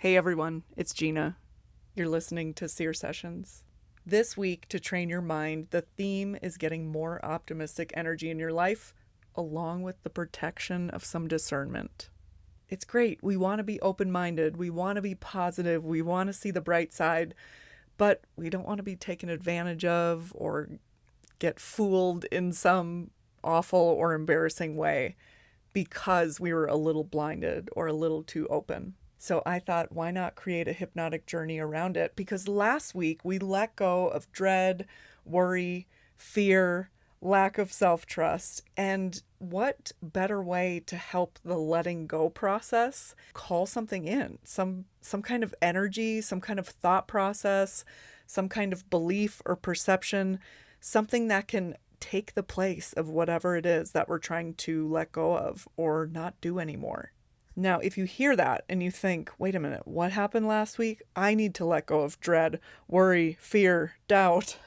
Hey everyone, it's Gina. You're listening to Seer Sessions. This week, to train your mind, the theme is getting more optimistic energy in your life, along with the protection of some discernment. It's great. We want to be open-minded. We want to be positive. We want to see the bright side, but we don't want to be taken advantage of or get fooled in some awful or embarrassing way because we were a little blinded or a little too open. So I thought, why not create a hypnotic journey around it? Because last week we let go of dread, worry, fear, lack of self-trust. And what better way to help the letting go process? Call something in, some kind of energy, some kind of thought process, some kind of belief or perception, something that can take the place of whatever it is that we're trying to let go of or not do anymore. Now, if you hear that and you think, wait a minute, what happened last week? I need to let go of dread, worry, fear, doubt.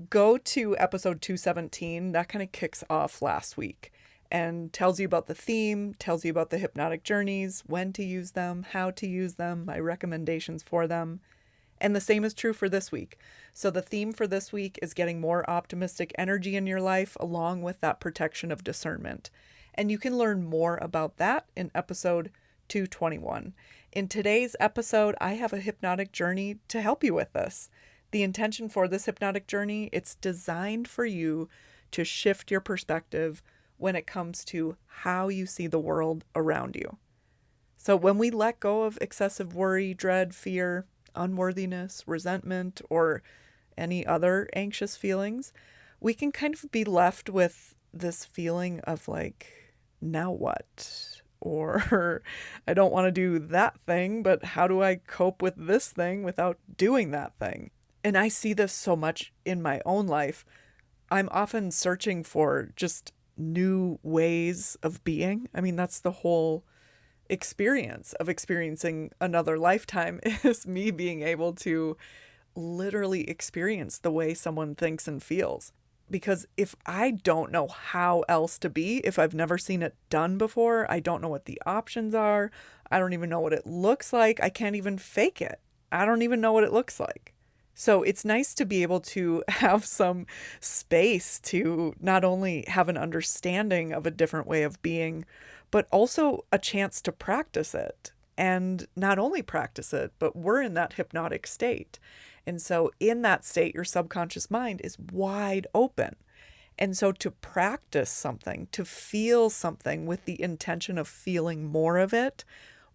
Go to episode 217. That kind of kicks off last week and tells you about the theme, tells you about the hypnotic journeys, when to use them, how to use them, my recommendations for them. And the same is true for this week. So the theme for this week is getting more optimistic energy in your life, along with that protection of discernment. And you can learn more about that in episode 221. In today's episode, I have a hypnotic journey to help you with this. The intention for this hypnotic journey, it's designed for you to shift your perspective when it comes to how you see the world around you. So when we let go of excessive worry, dread, fear, unworthiness, resentment, or any other anxious feelings, we can kind of be left with this feeling of like, now what? Or I don't want to do that thing, but how do I cope with this thing without doing that thing? And I see this so much in my own life. I'm often searching for just new ways of being. I mean, that's the whole experience of experiencing another lifetime is me being able to literally experience the way someone thinks and feels. Because if I don't know how else to be, if I've never seen it done before, I don't know what the options are. I don't even know what it looks like. I can't even fake it. I don't even know what it looks like. So it's nice to be able to have some space to not only have an understanding of a different way of being, but also a chance to practice it. And not only practice it, but we're in that hypnotic state. And so in that state, your subconscious mind is wide open. And so to practice something, to feel something with the intention of feeling more of it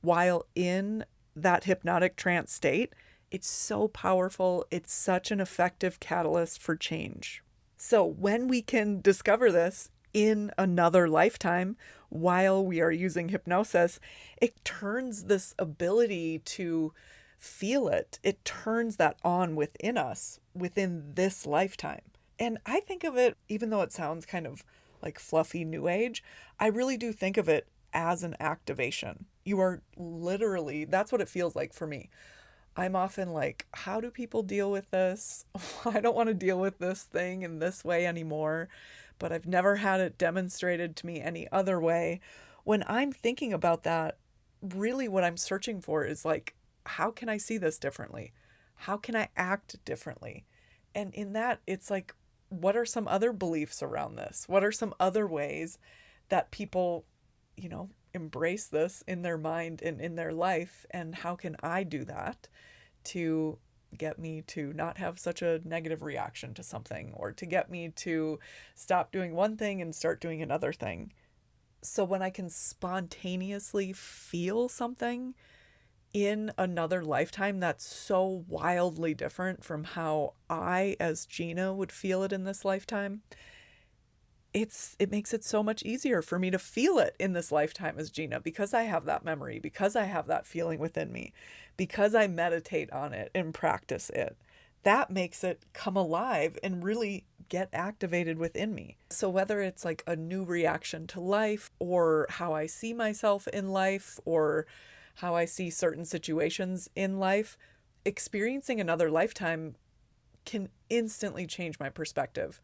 while in that hypnotic trance state, it's so powerful. It's such an effective catalyst for change. So when we can discover this in another lifetime while we are using hypnosis, it turns this ability to feel it. It turns that on within us within this lifetime. And I think of it, even though it sounds kind of like fluffy new age, I really do think of it as an activation. You are literally, that's what it feels like for me. I'm often like, how do people deal with this? I don't want to deal with this thing in this way anymore, but I've never had it demonstrated to me any other way. When I'm thinking about that, really what I'm searching for is like, how can I see this differently? How can I act differently? And in that, it's like, what are some other beliefs around this? What are some other ways that people, embrace this in their mind and in their life? And how can I do that to get me to not have such a negative reaction to something, or to get me to stop doing one thing and start doing another thing? So when I can spontaneously feel something in another lifetime that's so wildly different from how I, as Gina, would feel it in this lifetime, it makes it so much easier for me to feel it in this lifetime as Gina, because I have that memory, because I have that feeling within me, because I meditate on it and practice it. That makes it come alive and really get activated within me. So whether it's like a new reaction to life, or how I see myself in life, or how I see certain situations in life, experiencing another lifetime can instantly change my perspective.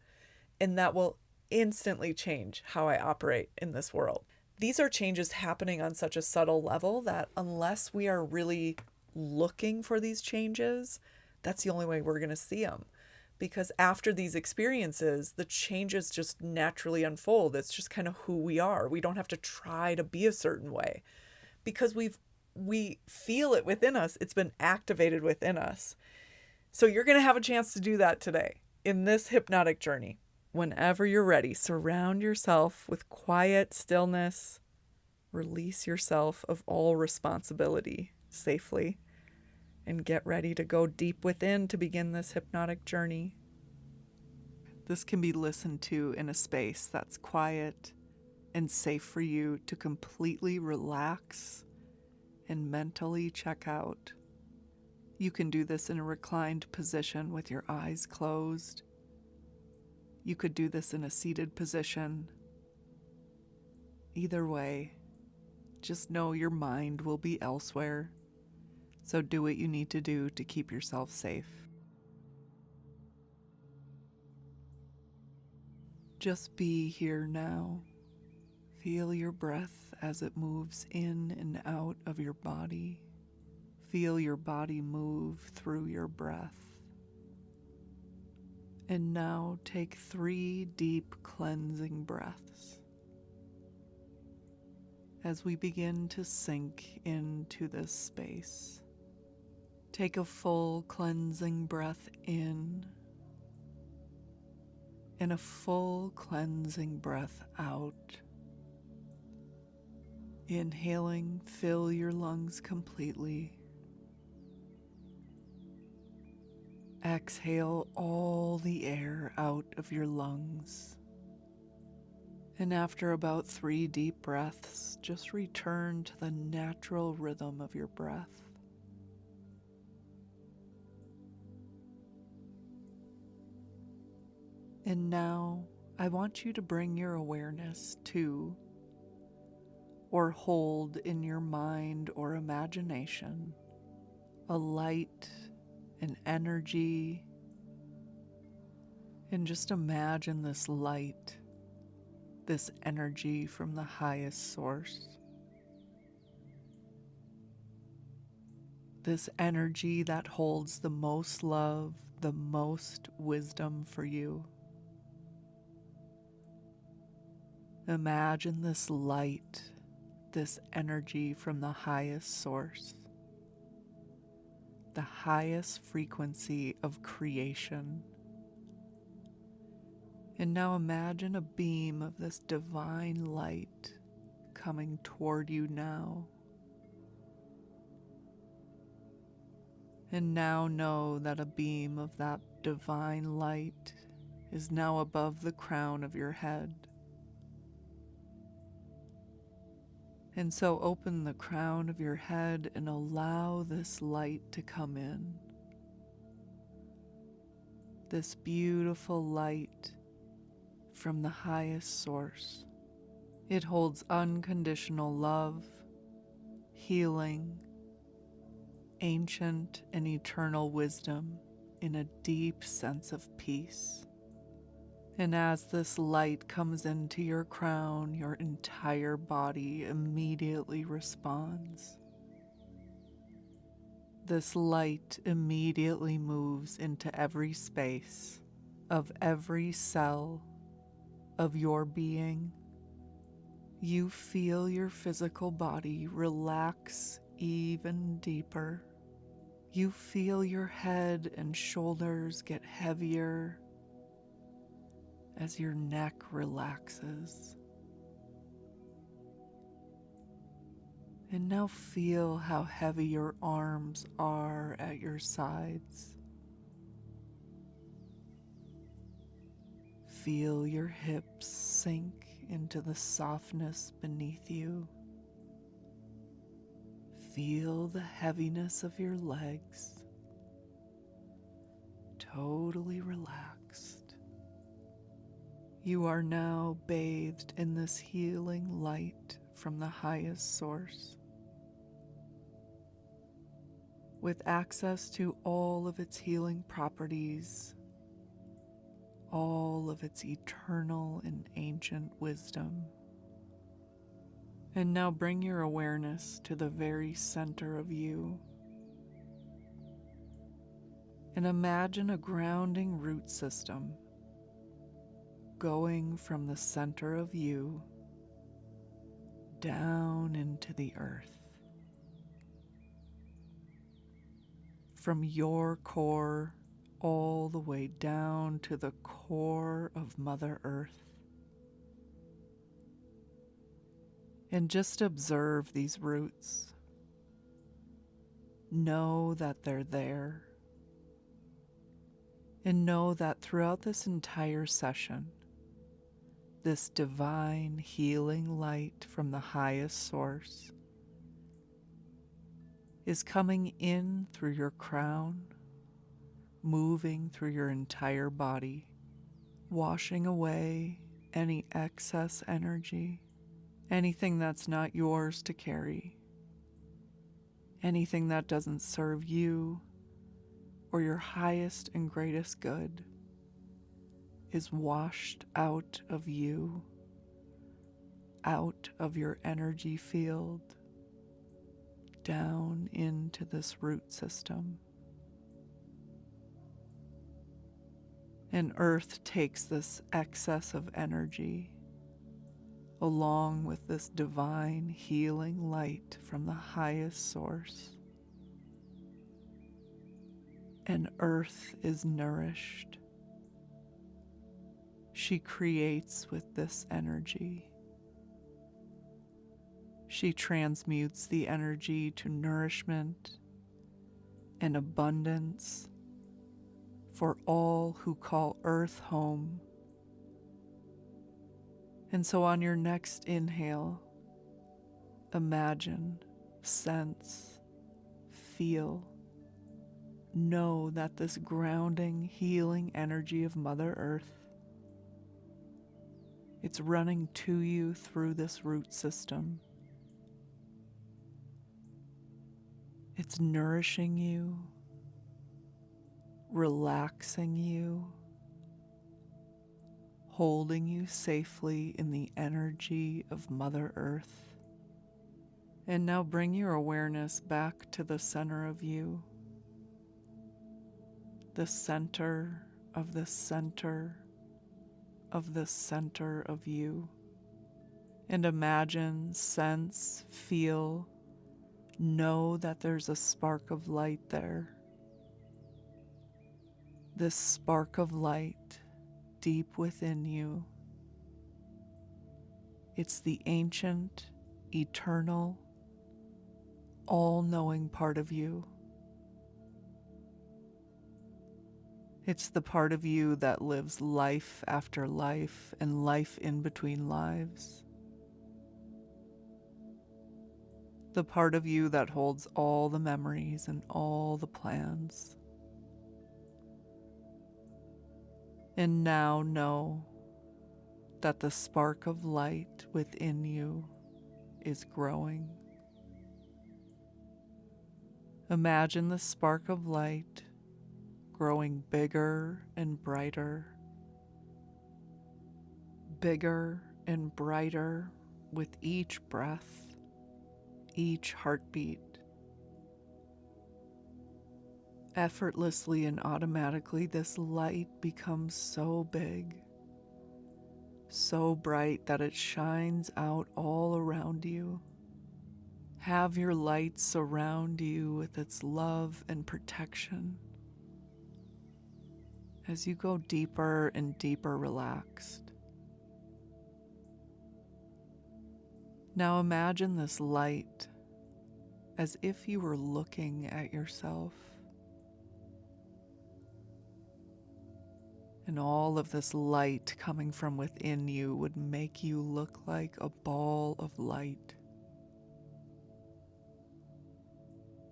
And that will instantly change how I operate in this world. These are changes happening on such a subtle level that unless we are really looking for these changes, that's the only way we're going to see them. Because after these experiences, the changes just naturally unfold. It's just kind of who we are. We don't have to try to be a certain way because we feel it within us. It's been activated within us. So you're going to have a chance to do that today in this hypnotic journey. Whenever you're ready, surround yourself with quiet stillness. Release yourself of all responsibility safely and get ready to go deep within to begin this hypnotic journey. This can be listened to in a space that's quiet and safe for you to completely relax and mentally check out. You can do this in a reclined position with your eyes closed. You could do this in a seated position. Either way, just know your mind will be elsewhere, so do what you need to do to keep yourself safe. Just be here now. Feel your breath as it moves in and out of your body. Feel your body move through your breath. And now take 3 deep cleansing breaths as we begin to sink into this space. Take a full cleansing breath in and a full cleansing breath out. Inhaling, fill your lungs completely. Exhale all the air out of your lungs. And after about 3 deep breaths, just return to the natural rhythm of your breath. And now I want you to bring your awareness to, or hold in your mind or imagination, a light, an energy, and just imagine this light, this energy from the highest source. This energy that holds the most love, the most wisdom for you. Imagine this light, this energy from the highest source, the highest frequency of creation. And now imagine a beam of this divine light coming toward you now. And now know that a beam of that divine light is now above the crown of your head. And so open the crown of your head and allow this light to come in. This beautiful light from the highest source. It holds unconditional love, healing, ancient and eternal wisdom in a deep sense of peace. And as this light comes into your crown, your entire body immediately responds. This light immediately moves into every space of every cell of your being. You feel your physical body relax even deeper. You feel your head and shoulders get heavier as your neck relaxes. And now feel how heavy your arms are at your sides. Feel your hips sink into the softness beneath you. Feel the heaviness of your legs. Totally relaxed. You are now bathed in this healing light from the highest source, with access to all of its healing properties, all of its eternal and ancient wisdom. And now bring your awareness to the very center of you. And imagine a grounding root system going from the center of you down into the earth. From your core all the way down to the core of Mother Earth. And just observe these roots. Know that they're there. And know that throughout this entire session, this divine healing light from the highest source is coming in through your crown, moving through your entire body, washing away any excess energy, anything that's not yours to carry, anything that doesn't serve you or your highest and greatest good is washed out of you, out of your energy field, down into this root system. And Earth takes this excess of energy along with this divine healing light from the highest source. And Earth is nourished. She creates with this energy. She transmutes the energy to nourishment and abundance for all who call Earth home. And so on your next inhale, imagine, sense, feel, know that this grounding, healing energy of Mother Earth, it's running to you through this root system. It's nourishing you, relaxing you, holding you safely in the energy of Mother Earth. And now bring your awareness back to the center of you, the center of the center of the center of you. And imagine, sense, feel, know that there's a spark of light there. This spark of light deep within you. It's the ancient, eternal, all-knowing part of you. It's the part of you that lives life after life and life in between lives. The part of you that holds all the memories and all the plans. And now know that the spark of light within you is growing. Imagine the spark of light growing bigger and brighter with each breath, each heartbeat. Effortlessly and automatically, this light becomes so big, so bright that it shines out all around you. Have your light surround you with its love and protection as you go deeper and deeper relaxed. Now imagine this light as if you were looking at yourself. And all of this light coming from within you would make you look like a ball of light.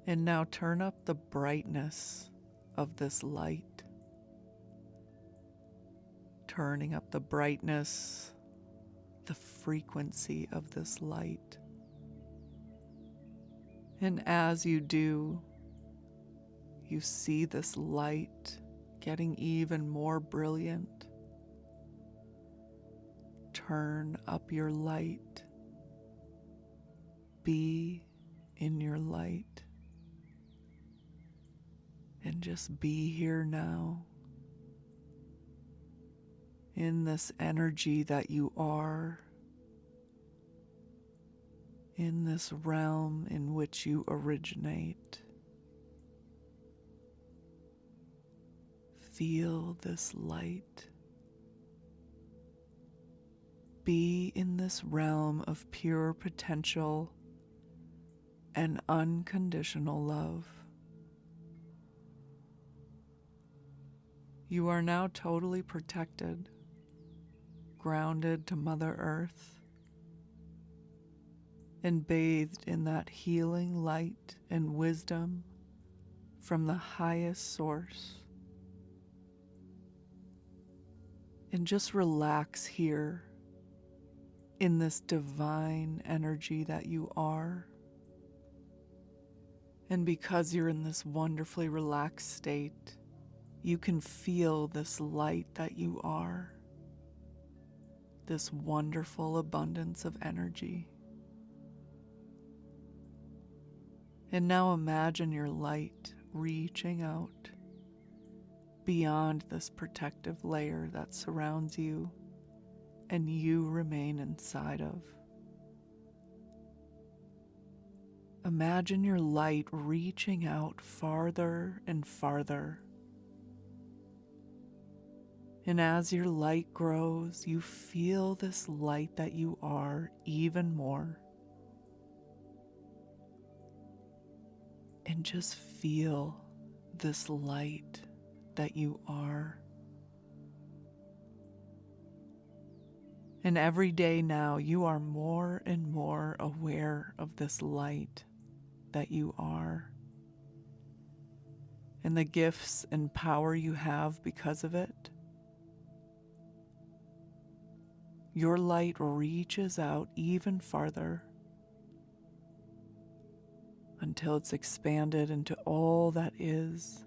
And now turn up the brightness of this light. Turning up the brightness, the frequency of this light. And as you do, you see this light getting even more brilliant. Turn up your light. be in your light and just be here now in this energy that you are, in this realm in which you originate. Feel this light. Be in this realm of pure potential and unconditional love. You are now totally protected, grounded to Mother Earth, and bathed in that healing light and wisdom from the highest source. And just relax here in this divine energy that you are. And because you're in this wonderfully relaxed state, you can feel this light that you are, this wonderful abundance of energy. And now imagine your light reaching out beyond this protective layer that surrounds you and you remain inside of. Imagine your light reaching out farther and farther. And as your light grows, you feel this light that you are even more. And just feel this light that you are. And every day now, you are more and more aware of this light that you are, and the gifts and power you have because of it. Your light reaches out even farther until it's expanded into all that is,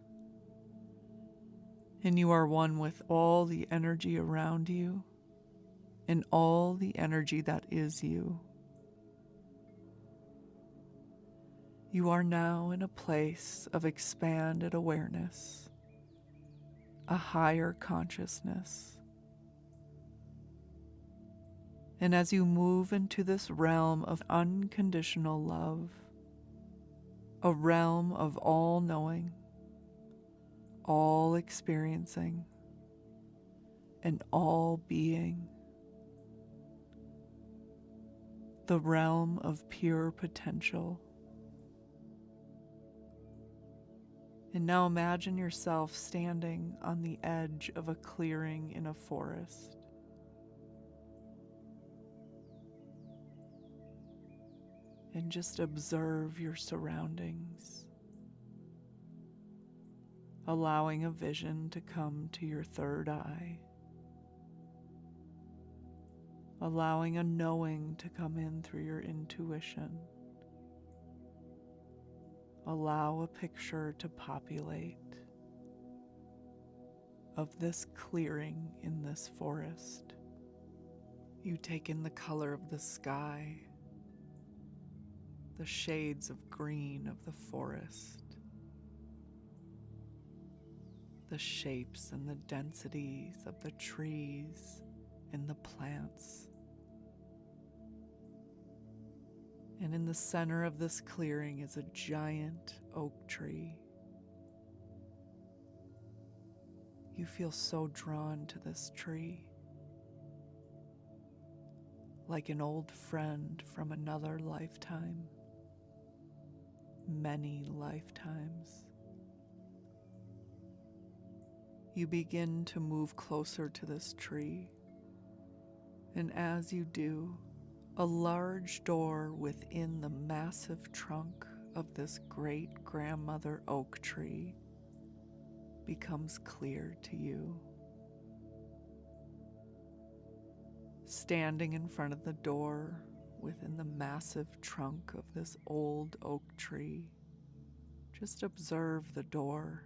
and you are one with all the energy around you and all the energy that is you. You are now in a place of expanded awareness, a higher consciousness. And as you move into this realm of unconditional love, a realm of all knowing, all experiencing, and all being, the realm of pure potential. And now imagine yourself standing on the edge of a clearing in a forest. And just observe your surroundings, allowing a vision to come to your third eye, allowing a knowing to come in through your intuition. Allow a picture to populate of this clearing in this forest. You take in the color of the sky, the shades of green of the forest, the shapes and the densities of the trees and the plants. And in the center of this clearing is a giant oak tree. You feel so drawn to this tree, like an old friend from another lifetime, many lifetimes. You begin to move closer to this tree, and as you do, a large door within the massive trunk of this great grandmother oak tree becomes clear to you. Standing in front of the door within the massive trunk of this old oak tree, just observe the door,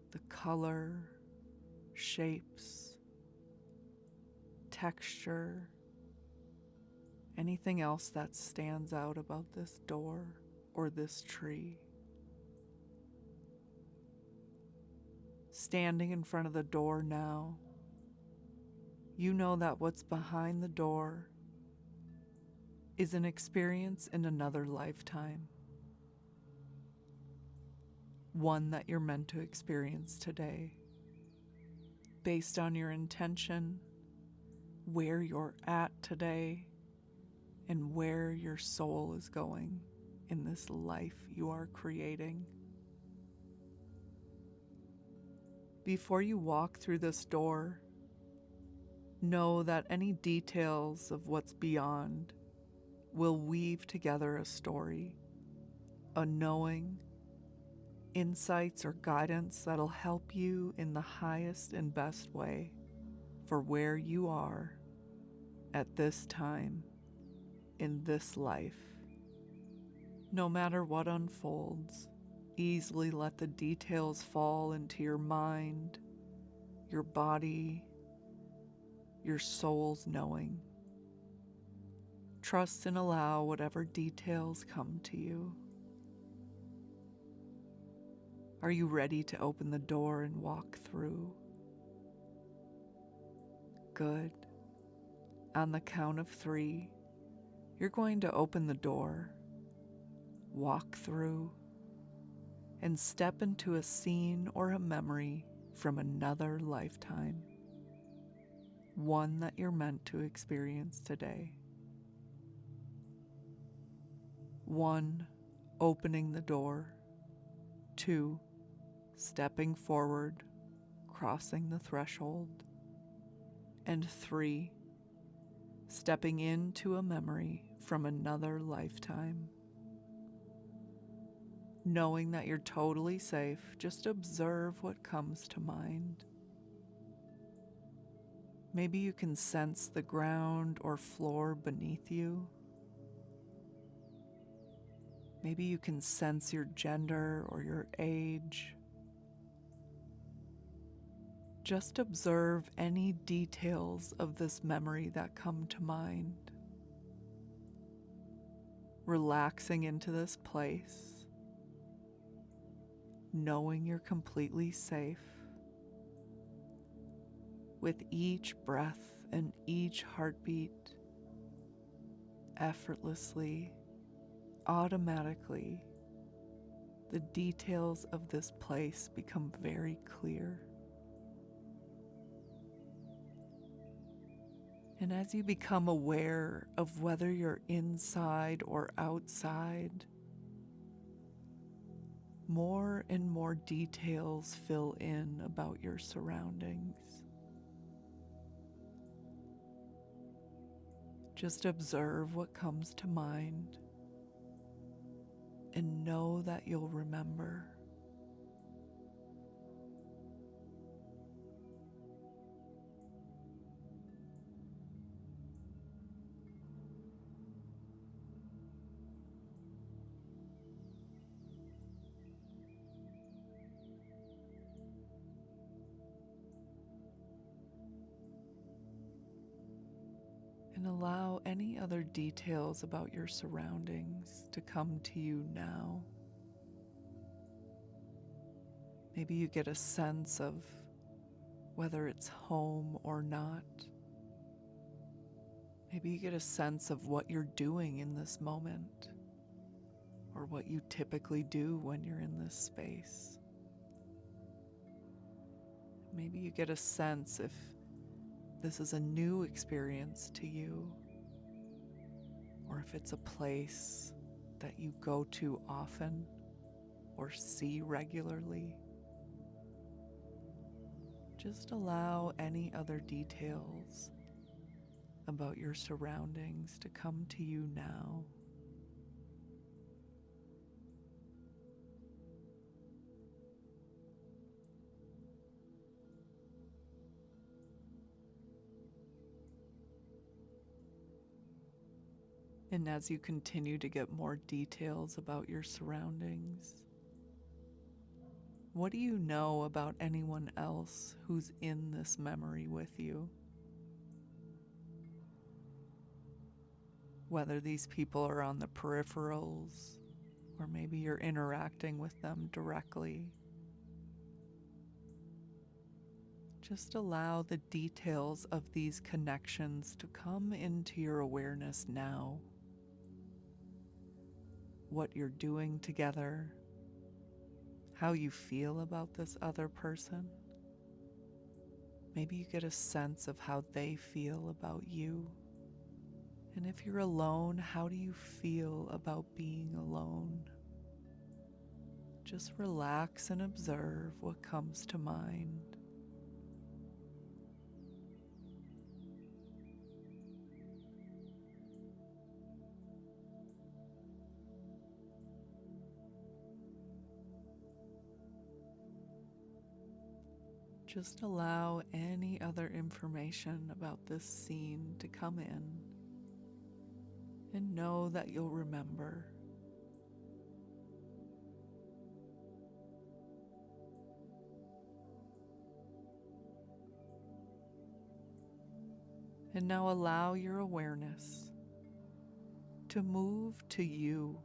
the color, shapes, texture, anything else that stands out about this door or this tree. Standing in front of the door now, you know that what's behind the door is an experience in another lifetime, one that you're meant to experience today, based on your intention, where you're at today, and where your soul is going in this life you are creating. Before you walk through this door, know that any details of what's beyond will weave together a story, a knowing, insights or guidance that'll help you in the highest and best way for where you are at this time in this life. No matter what unfolds, easily let the details fall into your mind, your body, your soul's knowing. Trust and allow whatever details come to you. Are you ready to open the door and walk through? Good. On the count of 3, you're going to open the door, walk through, and step into a scene or a memory from another lifetime, one that you're meant to experience today. 1, opening the door. 2, stepping forward, crossing the threshold. And 3, stepping into a memory from another lifetime. Knowing that you're totally safe, just observe what comes to mind. Maybe you can sense the ground or floor beneath you. Maybe you can sense your gender or your age. Just observe any details of this memory that come to mind. Relaxing into this place, knowing you're completely safe. With each breath and each heartbeat, effortlessly, automatically, the details of this place become very clear. And as you become aware of whether you're inside or outside, more and more details fill in about your surroundings. Just observe what comes to mind and know that you'll remember. And allow any other details about your surroundings to come to you now. Maybe you get a sense of whether it's home or not. Maybe you get a sense of what you're doing in this moment, or what you typically do when you're in this space. Maybe you get a sense if this is a new experience to you, or if it's a place that you go to often or see regularly. Just allow any other details about your surroundings to come to you now. And as you continue to get more details about your surroundings, what do you know about anyone else who's in this memory with you? whether these people are on the peripherals or maybe you're interacting with them directly. Just allow the details of these connections to come into your awareness now. What you're doing together, how you feel about this other person. Maybe you get a sense of how they feel about you. And if you're alone, how do you feel about being alone? Just relax and observe what comes to mind. Just allow any other information about this scene to come in, and know that you'll remember. And now allow your awareness to move to you.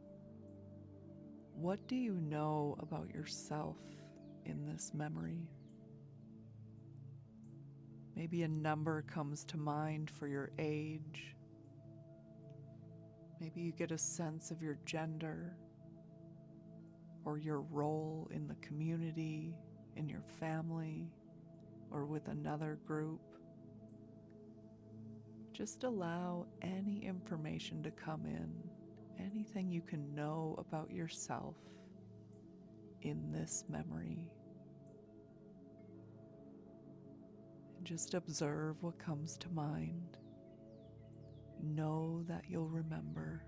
What do you know about yourself in this memory? Maybe a number comes to mind for your age. Maybe you get a sense of your gender or your role in the community, in your family, or with another group. Just allow any information to come in, anything you can know about yourself in this memory. And just observe what comes to mind. Know that you'll remember.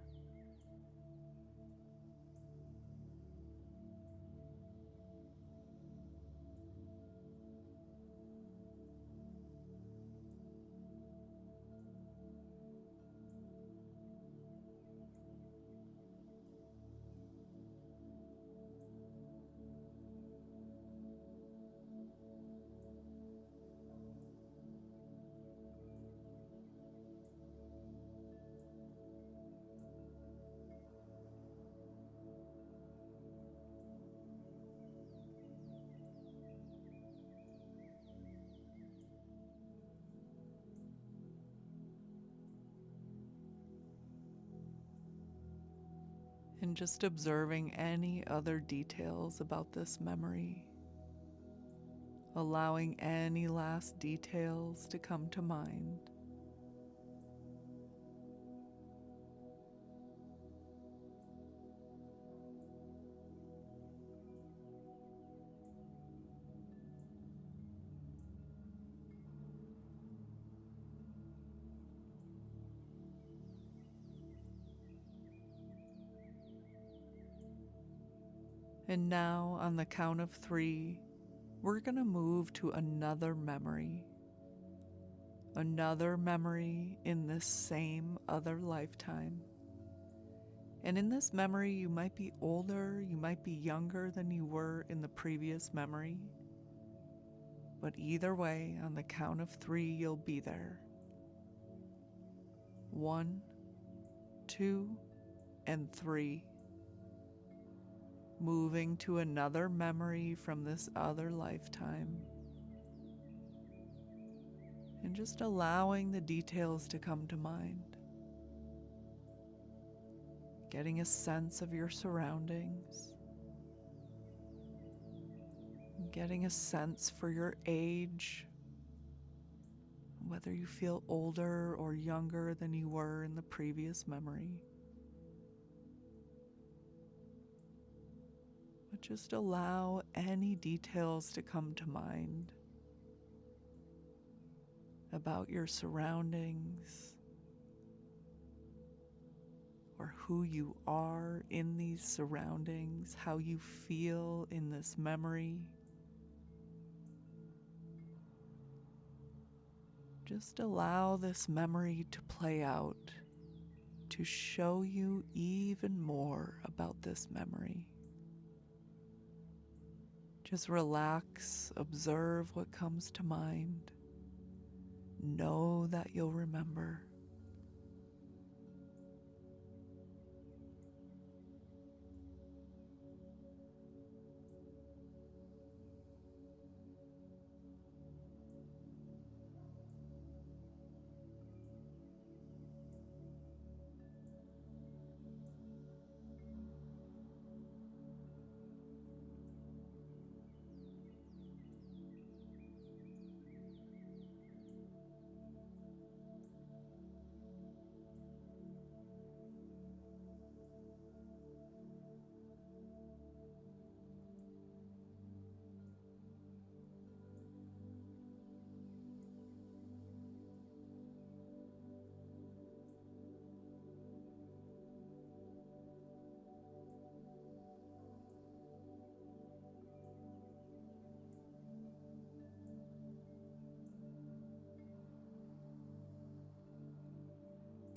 And just observing any other details about this memory, allowing any last details to come to mind. And now, on the count of 3, we're going to move to another memory. Another memory in this same other lifetime. And in this memory, you might be older, you might be younger than you were in the previous memory. But either way, on the count of 3, you'll be there. 1, 2, and 3. Moving to another memory from this other lifetime. And just allowing the details to come to mind. Getting a sense of your surroundings. Getting a sense for your age. Whether you feel older or younger than you were in the previous memory. But just allow any details to come to mind about your surroundings or who you are in these surroundings, how you feel in this memory. Just allow this memory to play out, to show you even more about this memory. Just relax, observe what comes to mind. Know that you'll remember.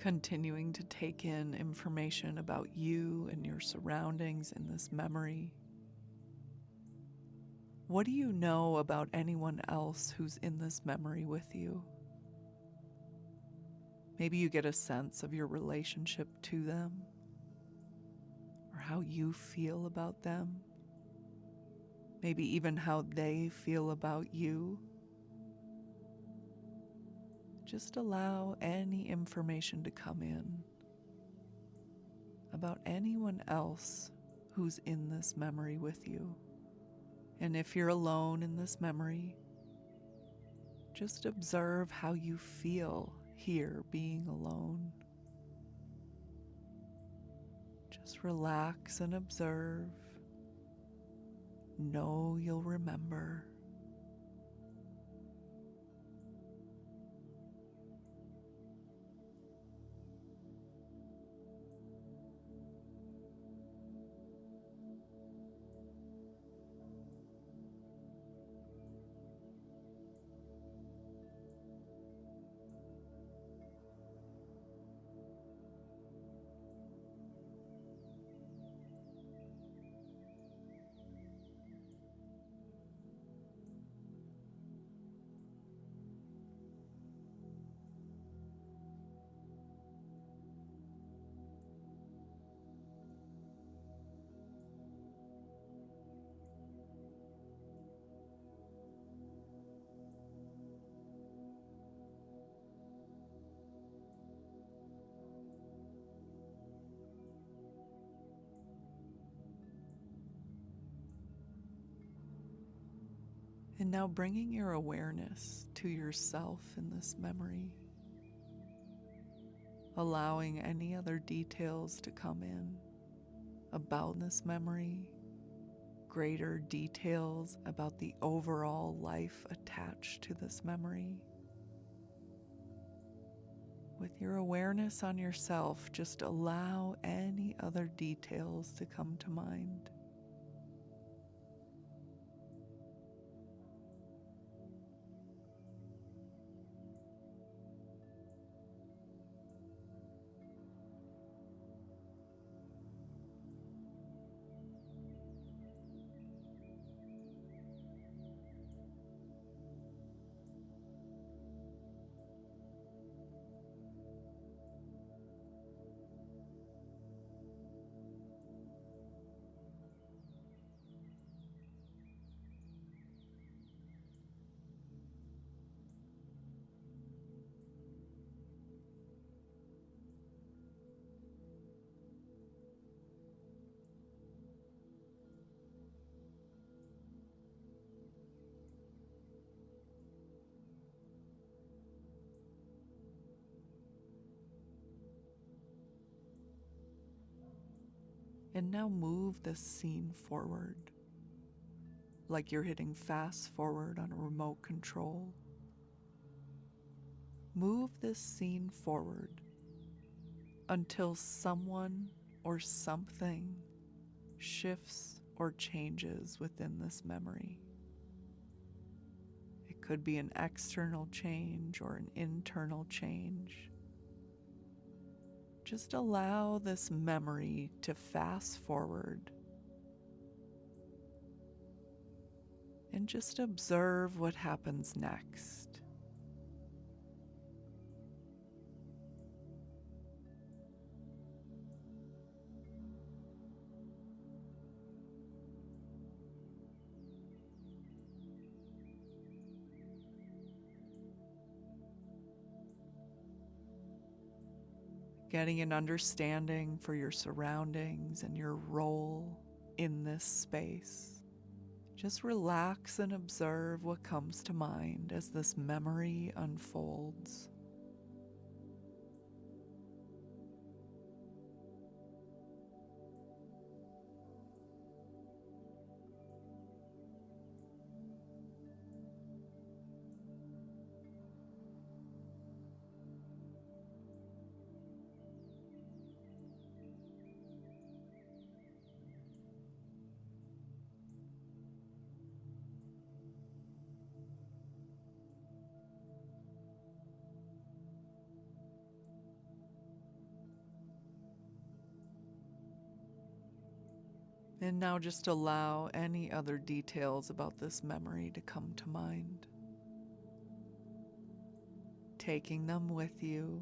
Continuing to take in information about you and your surroundings in this memory. What do you know about anyone else who's in this memory with you? Maybe you get a sense of your relationship to them, or how you feel about them. Maybe even how they feel about you. Just allow any information to come in about anyone else who's in this memory with you. And if you're alone in this memory, just observe how you feel here being alone. Just relax and observe. Know you'll remember. And now bringing your awareness to yourself in this memory, allowing any other details to come in about this memory, greater details about the overall life attached to this memory. With your awareness on yourself, just allow any other details to come to mind. And now move this scene forward, like you're hitting fast forward on a remote control. Move this scene forward until someone or something shifts or changes within this memory. It could be an external change or an internal change. Just allow this memory to fast forward and just observe what happens next. Getting an understanding for your surroundings and your role in this space. Just relax and observe what comes to mind as this memory unfolds. And now just allow any other details about this memory to come to mind. Taking them with you,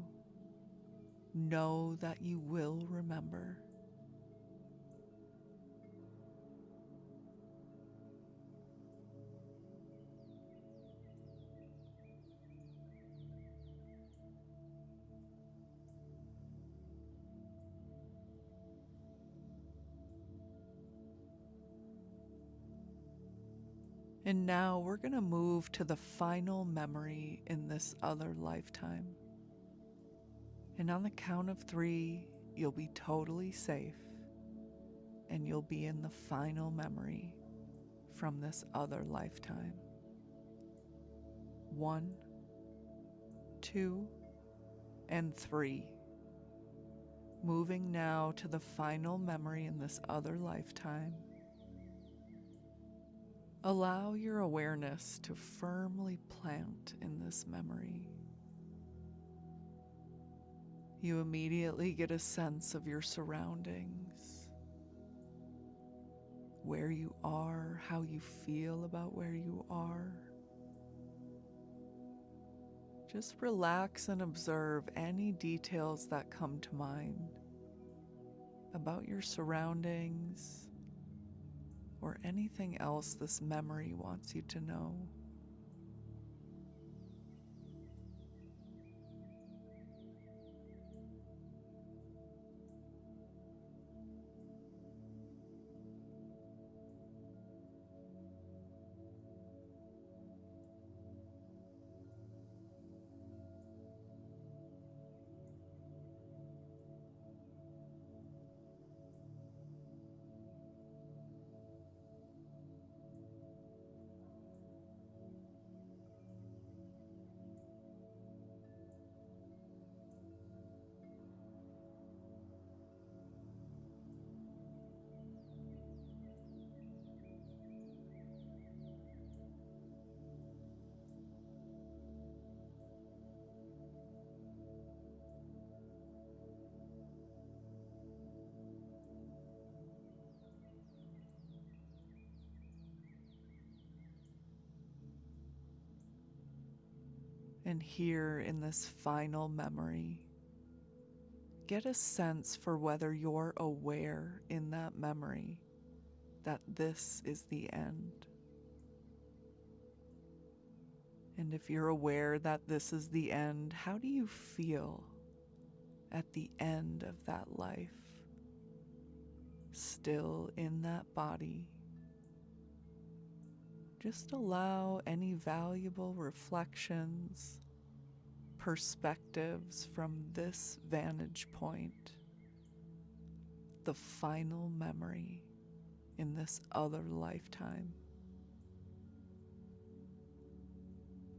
know that you will remember. And now we're going to move to the final memory in this other lifetime. And on the count of 3, you'll be totally safe, and you'll be in the final memory from this other lifetime. 1, 2, and 3. Moving now to the final memory in this other lifetime. Allow your awareness to firmly plant in this memory. You immediately get a sense of your surroundings, where you are, how you feel about where you are. Just relax and observe any details that come to mind about your surroundings or anything else this memory wants you to know. And here in this final memory, get a sense for whether you're aware in that memory that this is the end. And if you're aware that this is the end, how do you feel at the end of that life? Still in that body. Just allow any valuable reflections, perspectives from this vantage point, the final memory in this other lifetime.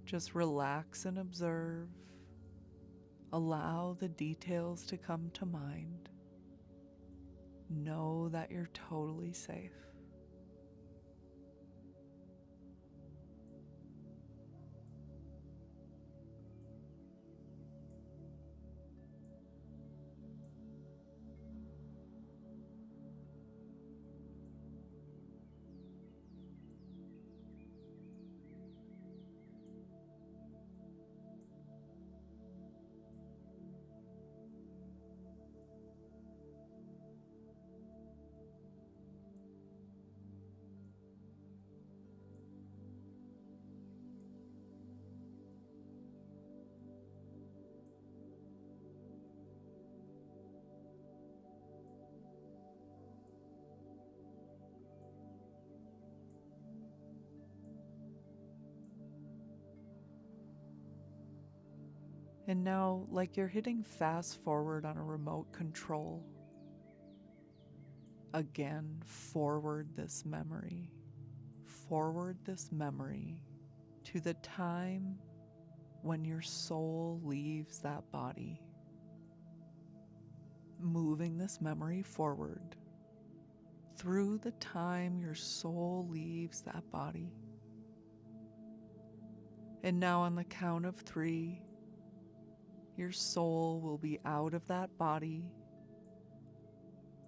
Just relax and observe. Allow the details to come to mind. Know that you're totally safe. And now, like you're hitting fast forward on a remote control, again, forward this memory to the time when your soul leaves that body. Moving this memory forward through the time your soul leaves that body. And now on the count of 3, your soul will be out of that body,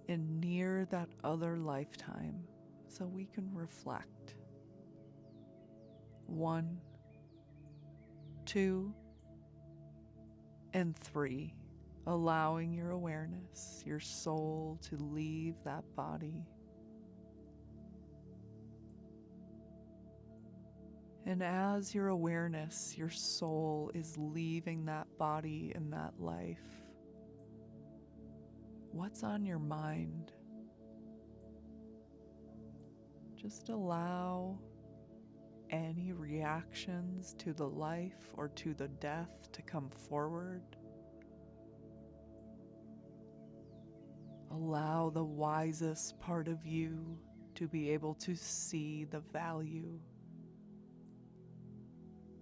and near that other lifetime so we can reflect. 1, 2, and 3. Allowing your awareness, your soul to leave that body. And as your awareness, your soul is leaving that body and that life, what's on your mind? Just allow any reactions to the life or to the death to come forward. Allow the wisest part of you to be able to see the value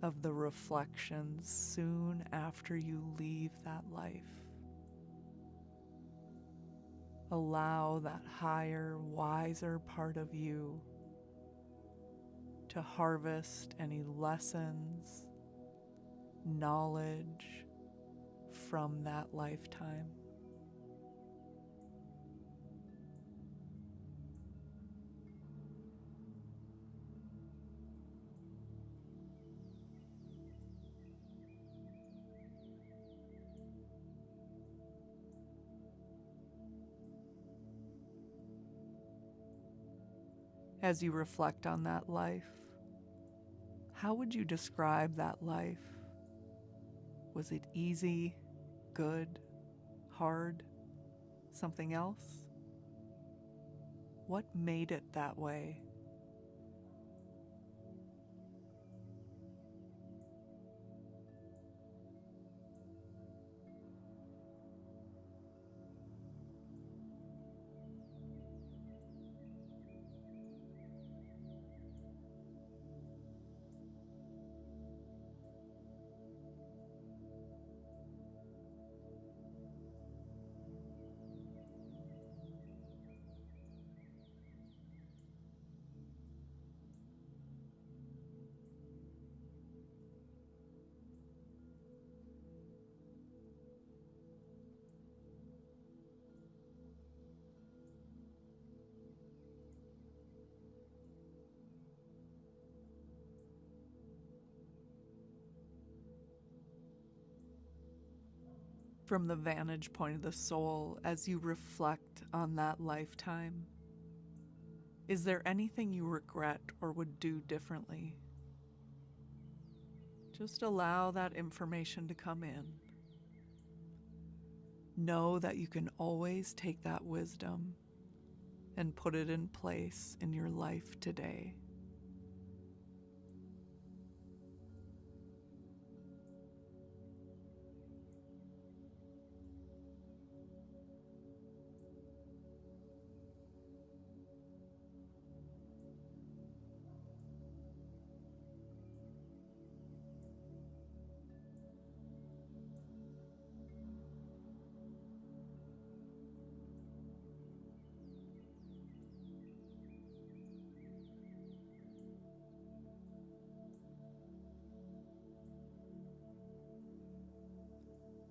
of the reflections soon after you leave that life. Allow that higher, wiser part of you to harvest any lessons, knowledge from that lifetime. As you reflect on that life, how would you describe that life? Was it easy, good, hard, something else? What made it that way? From the vantage point of the soul, as you reflect on that lifetime, is there anything you regret or would do differently? Just allow that information to come in. Know that you can always take that wisdom and put it in place in your life today.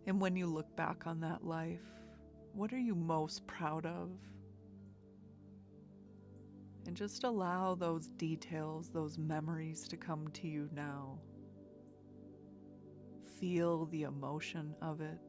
And when you look back on that life, what are you most proud of? And just allow those details, those memories to come to you now. Feel the emotion of it.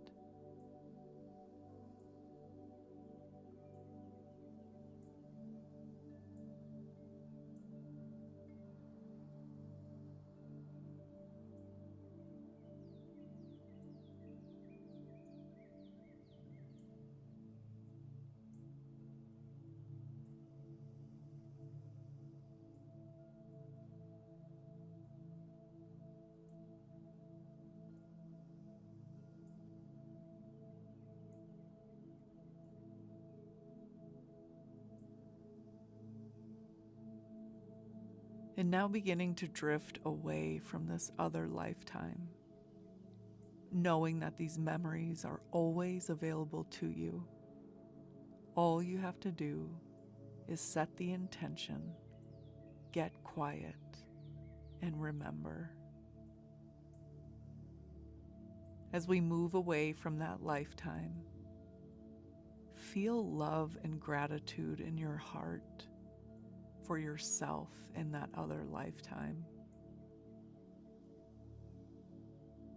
And now beginning to drift away from this other lifetime, knowing that these memories are always available to you. All you have to do is set the intention, get quiet, and remember. As we move away from that lifetime, feel love and gratitude in your heart for yourself in that other lifetime.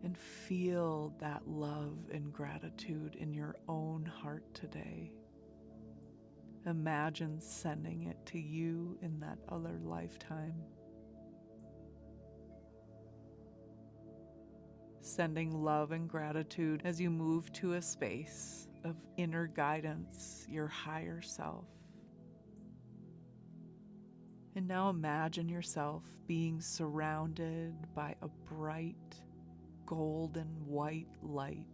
And feel that love and gratitude in your own heart today. Imagine sending it to you in that other lifetime. Sending love and gratitude as you move to a space of inner guidance, your higher self. And now imagine yourself being surrounded by a bright, golden white light.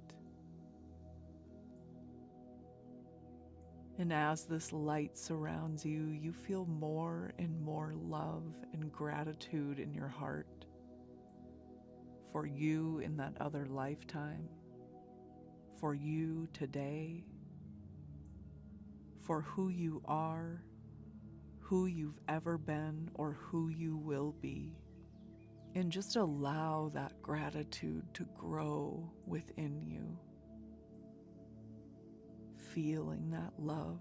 And as this light surrounds you, you feel more and more love and gratitude in your heart for you in that other lifetime, for you today, for who you are, who you've ever been, or who you will be. And just allow that gratitude to grow within you, feeling that love.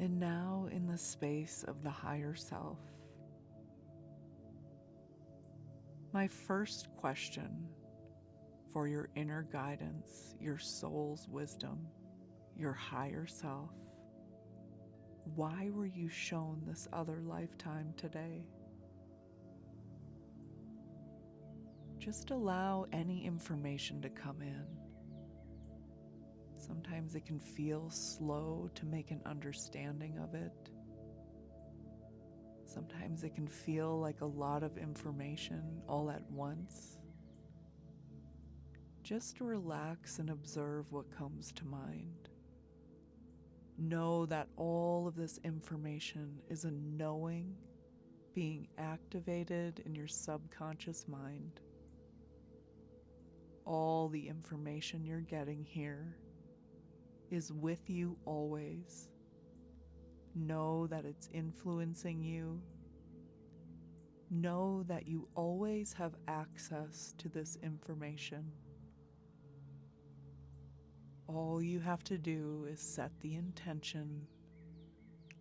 And now in the space of the higher self, my first question for your inner guidance, your soul's wisdom, your higher self: why were you shown this other lifetime today? Just allow any information to come in. Sometimes it can feel slow to make an understanding of it. Sometimes it can feel like a lot of information all at once. Just relax and observe what comes to mind. Know that all of this information is a knowing being activated in your subconscious mind. All the information you're getting here is with you always. Know that it's influencing you. Know that you always have access to this information. All you have to do is set the intention,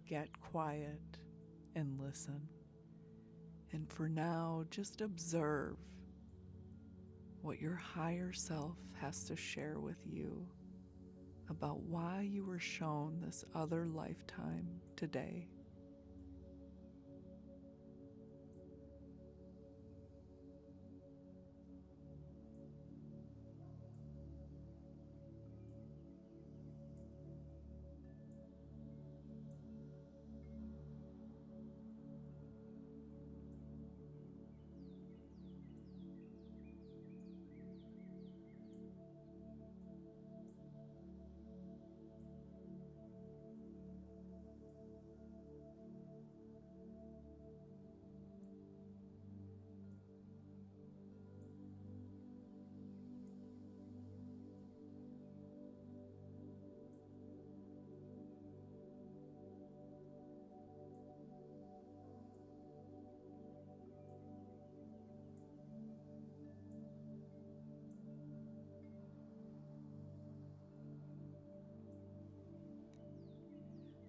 get quiet, and listen. And for now, just observe what your higher self has to share with you about why you were shown this other lifetime today.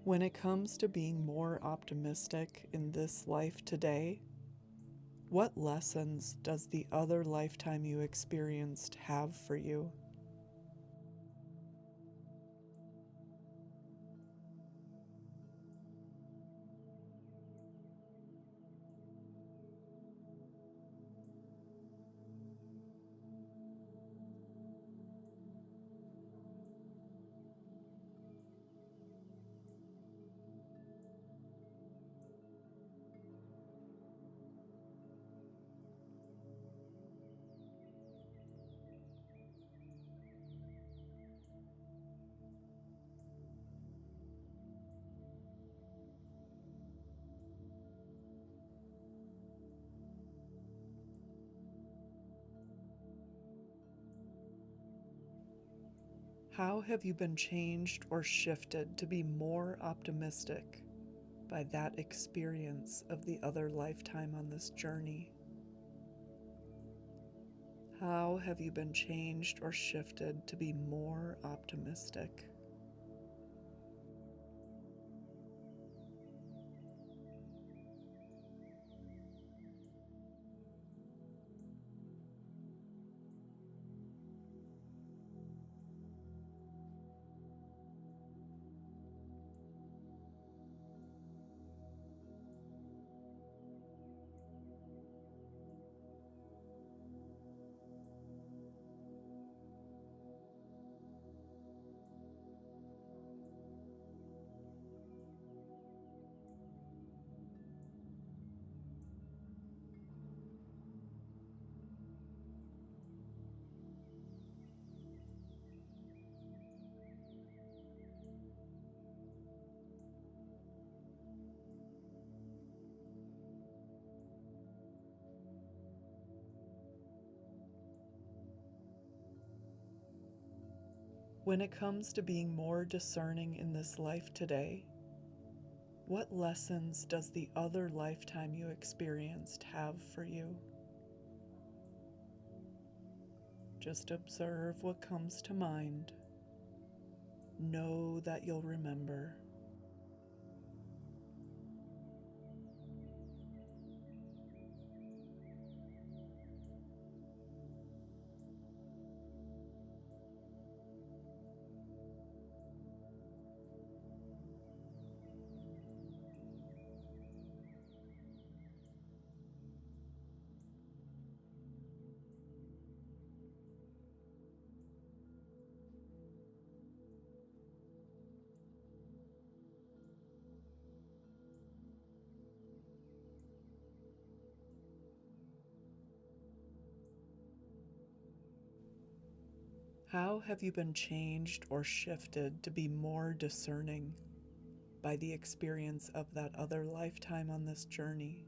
When it comes to being more optimistic in this life today, what lessons does the other lifetime you experienced have for you? How have you been changed or shifted to be more optimistic by that experience of the other lifetime on this journey? How have you been changed or shifted to be more optimistic? When it comes to being more discerning in this life today, what lessons does the other lifetime you experienced have for you? Just observe what comes to mind. Know that you'll remember. How have you been changed or shifted to be more discerning by the experience of that other lifetime on this journey?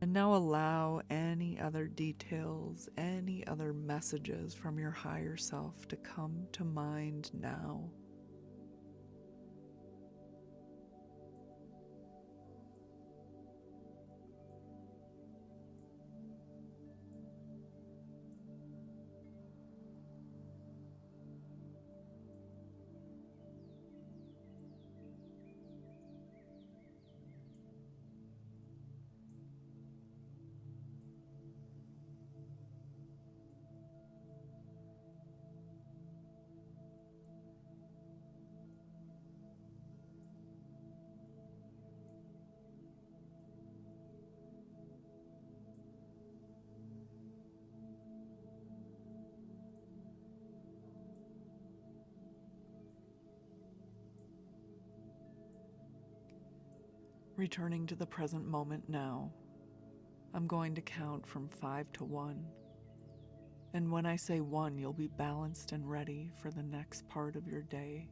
And now allow any other details, any other messages from your higher self to come to mind now. Returning to the present moment now, I'm going to count from 5 to 1. And when I say 1, you'll be balanced and ready for the next part of your day.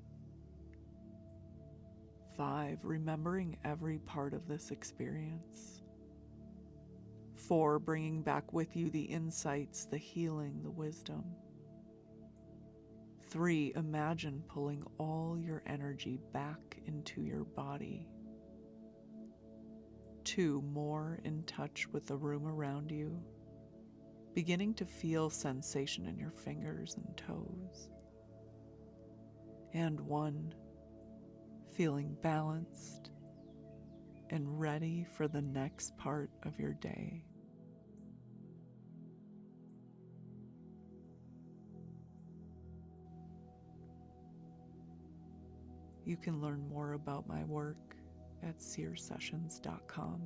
5, remembering every part of this experience. 4, bringing back with you the insights, the healing, the wisdom. 3, imagine pulling all your energy back into your body. 2, more in touch with the room around you, beginning to feel sensation in your fingers and toes. And 1, feeling balanced and ready for the next part of your day. You can learn more about my work at seersessions.com.